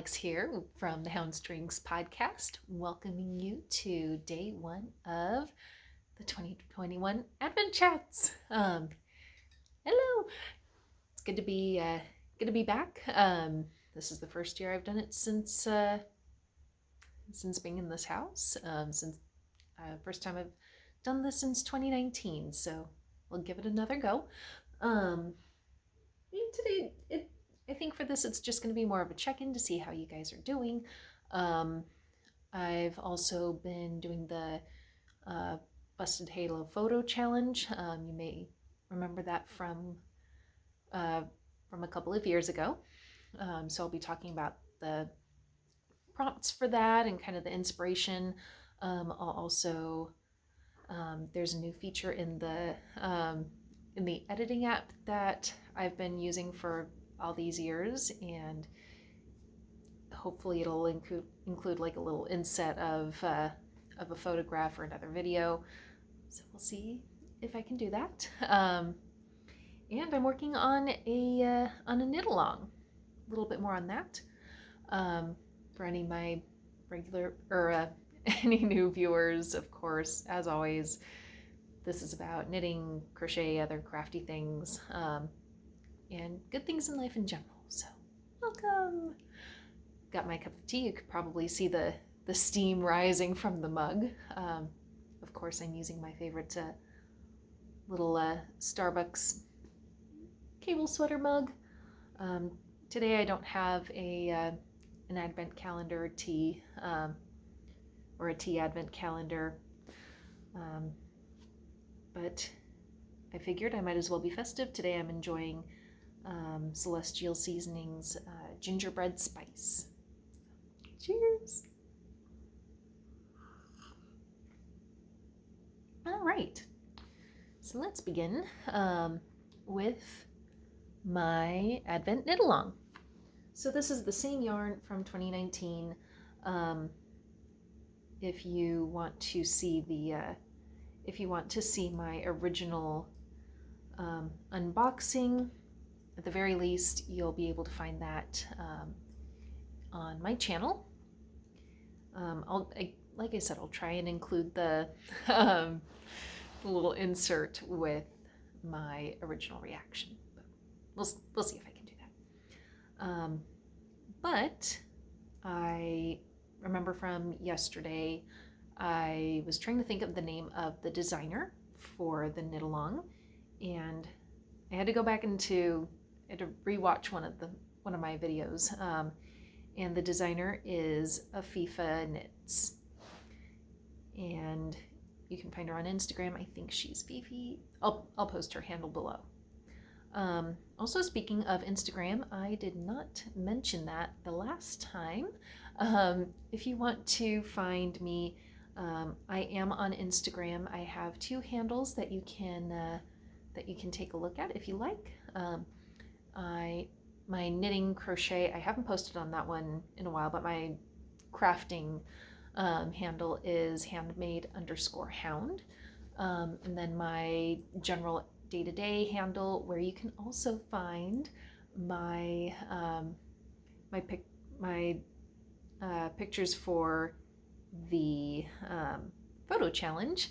Alex here from the Hound Strings podcast, welcoming you to day one of the 2021 Advent Chats. Hello, it's good to be back. This is the first year I've done it since being in this house. Since first time I've done this since 2019, so we'll give it another go. Today, I think for this, it's just going to be more of a check-in to see how you guys are doing. I've also been doing the Busted Halo Photo Challenge. You may remember that from a couple of years ago. So I'll be talking about the prompts for that and kind of the inspiration. I'll also there's a new feature in the editing app that I've been using for all these years, and hopefully it'll include like a little inset of a photograph or another video. So we'll see if I can do that. And I'm working on a knit along. A little bit more on that. For any of my regular or any new viewers, of course, as always, this is about knitting, crochet, other crafty things, and good things in life in general. So welcome. Got my cup of tea. You could probably see the steam rising from the mug. Of course, I'm using my favorite little Starbucks cable sweater mug. Today I don't have an advent calendar tea or a tea advent calendar, but I figured I might as well be festive. Today I'm enjoying Celestial Seasonings gingerbread spice. Cheers! All right, so let's begin with my Advent knit along. So this is the same yarn from 2019. If you want to see my original unboxing, at the very least, you'll be able to find that on my channel. Like I said, I'll try and include the little insert with my original reaction. But we'll see if I can do that. But I remember from yesterday, I was trying to think of the name of the designer for the knit along, and I had to go back to rewatch one of my videos, and the designer is Afifa Knits, and you can find her on Instagram. I think she's Fifi. I'll post her handle below. Also, speaking of Instagram, I did not mention that the last time. If you want to find me, I am on Instagram. I have two handles that you can take a look at if you like. My knitting crochet, I haven't posted on that one in a while, but my crafting handle is handmade_hound. And then my general day-to-day handle, where you can also find my pictures for the photo challenge,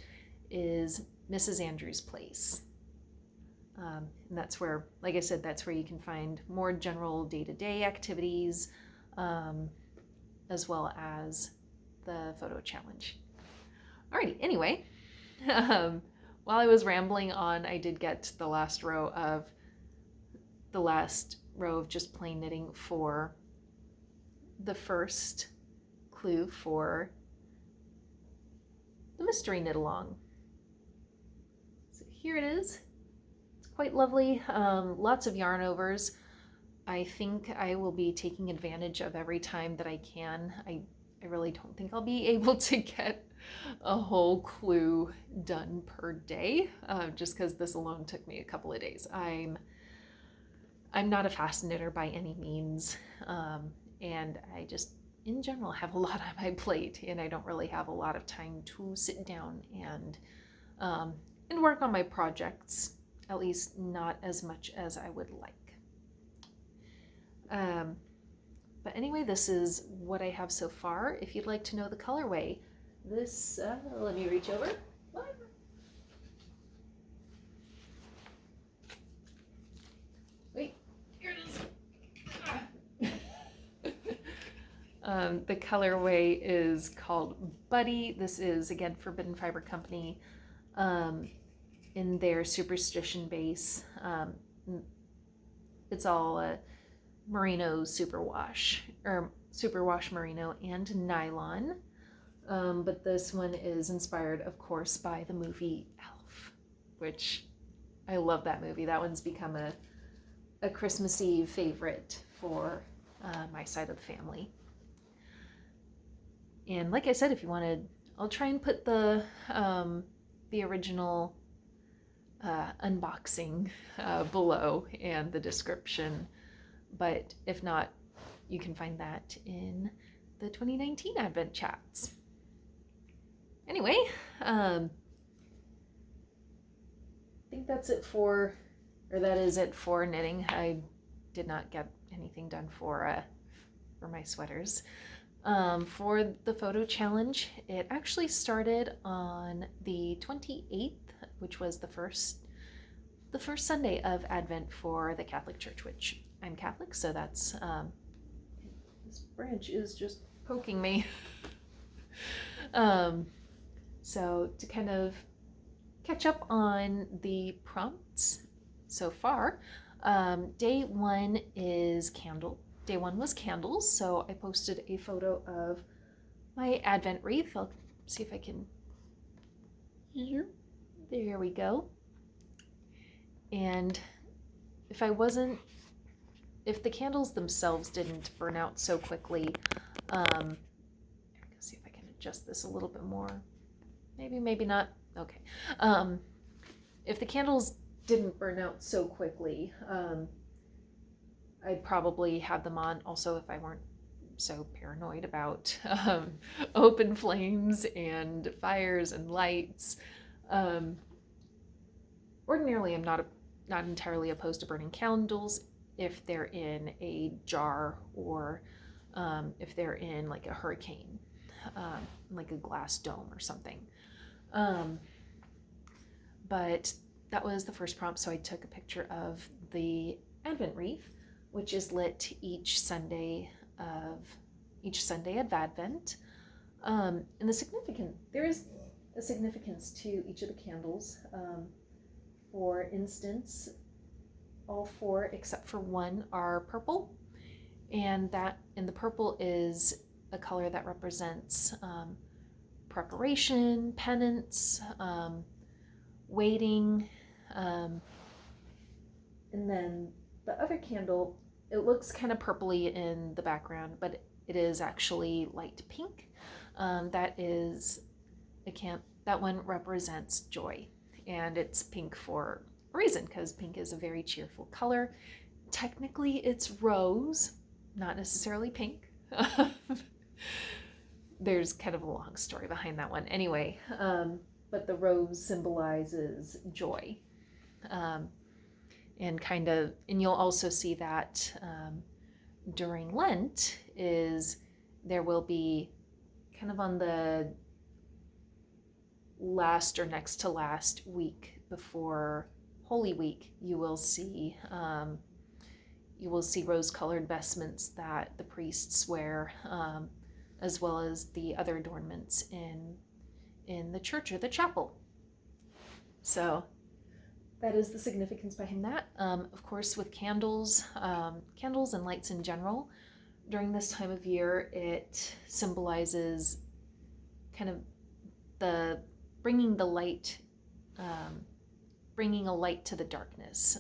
is Mrs. Andrews Place. And that's where, like I said, that's where you can find more general day-to-day activities, as well as the photo challenge. Alrighty, anyway, while I was rambling on, I did get the last row of just plain knitting for the first clue for the mystery knit along. So here it is. It's quite lovely. Lots of yarn overs. I think I will be taking advantage of every time that I can. I really don't think I'll be able to get a whole clue done per day, just because this alone took me a couple of days. I'm not a fast knitter by any means, and I just in general have a lot on my plate, and I don't really have a lot of time to sit down and work on my projects, at least not as much as I would like. But anyway, this is what I have so far. If you'd like to know the colorway, this, let me reach over. Wait, here it is. The colorway is called Buddy. This is, again, Forbidden Fiber Company in their Superstition base. It's all merino superwash, or superwash merino and nylon. But this one is inspired, of course, by the movie Elf, which I love that movie. That one's become a Christmas Eve favorite for my side of the family. And like I said, if you wanted, I'll try and put the original unboxing below and the description. But if not, you can find that in the 2019 Advent Chats. Anyway, I think that's it for, or that is it for knitting. I did not get anything done for my sweaters. For the photo challenge, it actually started on the 28th, which was the first Sunday of Advent for the Catholic Church, which I'm Catholic, so that's, this branch is just poking me. So to kind of catch up on the prompts so far, day one is candle. Day one was candles, so I posted a photo of my Advent wreath. I'll see if I can, there we go. And if the candles themselves didn't burn out so quickly, let's see if I can adjust this a little bit more. Maybe not. Okay. If the candles didn't burn out so quickly, I'd probably have them on also if I weren't so paranoid about open flames and fires and lights. Ordinarily, I'm not entirely opposed to burning candles if they're in a jar or if they're in like a hurricane, like a glass dome or something. But that was the first prompt, so I took a picture of the Advent wreath, which is lit each Sunday of Advent. And there is a significance to each of the candles. For instance, all four except for one are purple, and the purple is a color that represents preparation, penance, waiting, and then the other candle, it looks kind of purpley in the background, but it is actually light pink. That one represents joy, and it's pink for a reason, because pink is a very cheerful color. Technically, it's rose, not necessarily pink. There's kind of a long story behind that one. Anyway, but the rose symbolizes joy. And you'll also see that during Lent there will be kind of on the last or next to last week before Holy Week, you will see rose-colored vestments that the priests wear, as well as the other adornments in the church or the chapel. So that is the significance behind that. Of course, with candles and lights in general, during this time of year, it symbolizes kind of bringing a light to the darkness.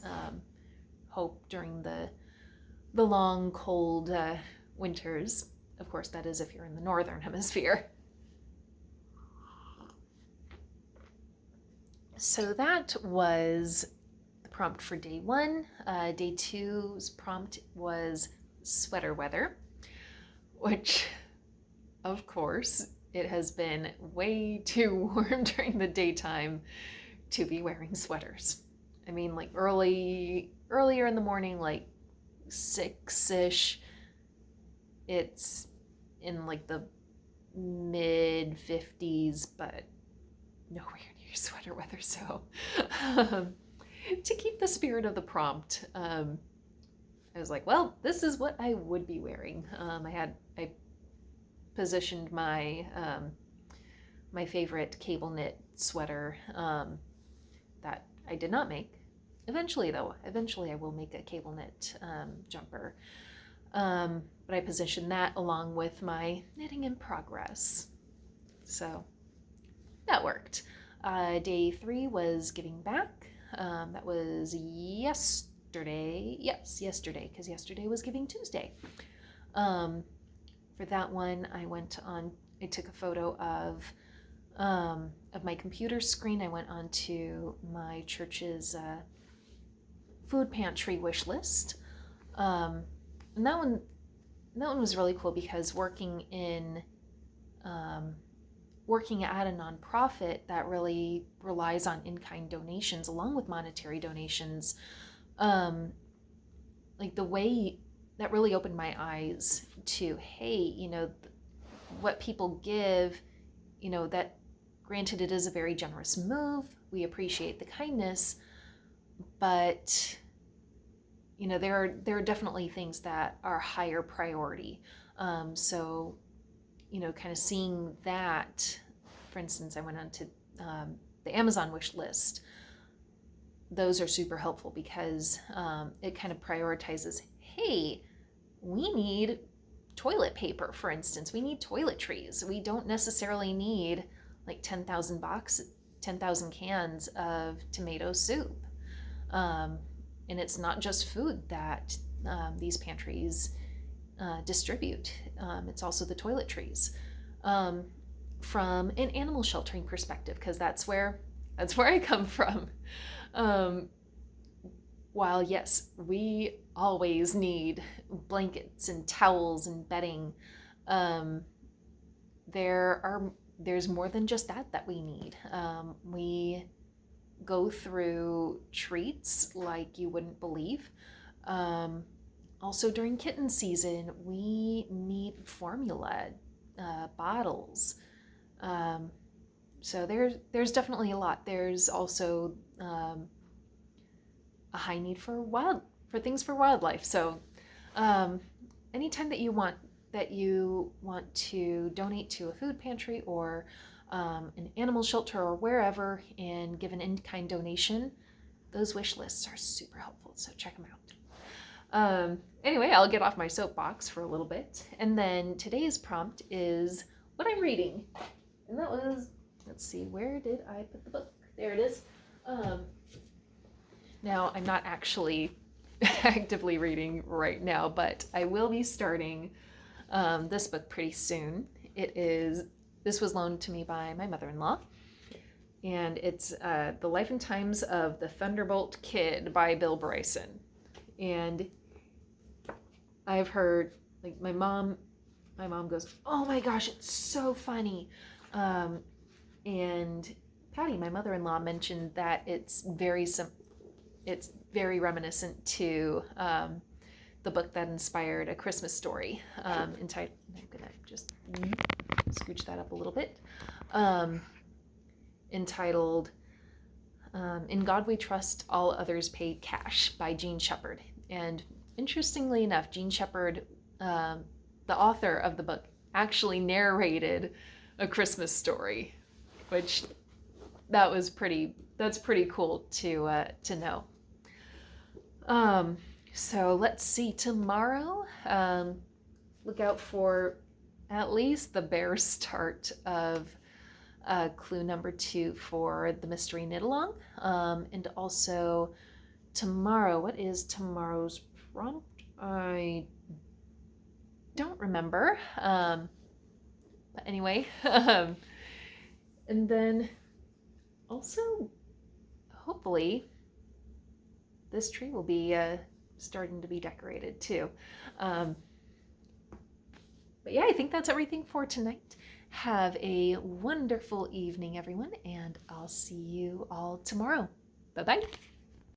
Hope during the long, cold winters. Of course, that is if you're in the northern hemisphere. So that was the prompt for day one. Day two's prompt was sweater weather, which, of course, it has been way too warm during the daytime to be wearing sweaters. I mean, like earlier in the morning, like 6-ish, It's in like the mid 50s, but nowhere near sweater weather. So to keep the spirit of the prompt, I was like, well, this is what I would be wearing. I positioned my my favorite cable knit sweater that I did not make. Eventually I will make a cable knit jumper. But I positioned that along with my knitting in progress. So that worked. Day 3 was giving back. That was yesterday. Yes, yesterday, because yesterday was Giving Tuesday. For that one, I took a photo of my computer screen. I went onto my church's food pantry wish list. And that one was really cool because working at a nonprofit that really relies on in-kind donations along with monetary donations, like the way that really opened my eyes to, hey, what people give, that granted it is a very generous move. We appreciate the kindness, but there are definitely things that are higher priority. So, kind of seeing that, for instance, I went onto the Amazon wish list. Those are super helpful because it kind of prioritizes, hey, we need toilet paper, for instance. We need toiletries. We don't necessarily need like 10,000 cans of tomato soup. And it's not just food that these pantries distribute. It's also the toiletries. From an animal sheltering perspective, because that's where I come from. While yes, we always need blankets and towels and bedding, there's more than just that we need. We go through treats like you wouldn't believe. Also during kitten season, we need formula, bottles. So there's definitely a lot. There's also a high need for things for wildlife. So anytime that you want to donate to a food pantry or an animal shelter or wherever and give an in-kind donation, those wish lists are super helpful. So check them out. Anyway, I'll get off my soapbox for a little bit. And then today's prompt is what I'm reading. And that was, let's see, where did I put the book? There it is. Now, I'm not actually actively reading right now, but I will be starting this book pretty soon. This was loaned to me by my mother-in-law, and it's The Life and Times of the Thunderbolt Kid by Bill Bryson. And I've heard, like, my mom goes, oh my gosh, it's so funny. And Patty, my mother-in-law, mentioned that it's very reminiscent to the book that inspired A Christmas Story, entitled, I'm gonna just scooch that up a little bit, entitled In God We Trust, All Others Pay Cash by Jean Shepherd. And interestingly enough, Jean Shepherd, the author of the book, actually narrated A Christmas Story, which that's pretty cool to know. So let's see, tomorrow, look out for at least the bare start of clue number 2 for the mystery knit along. And also tomorrow, what is tomorrow's prompt? I don't remember. But anyway, and then also hopefully this tree will be starting to be decorated too. But yeah, I think that's everything for tonight. Have a wonderful evening, everyone, and I'll see you all tomorrow. Bye-bye.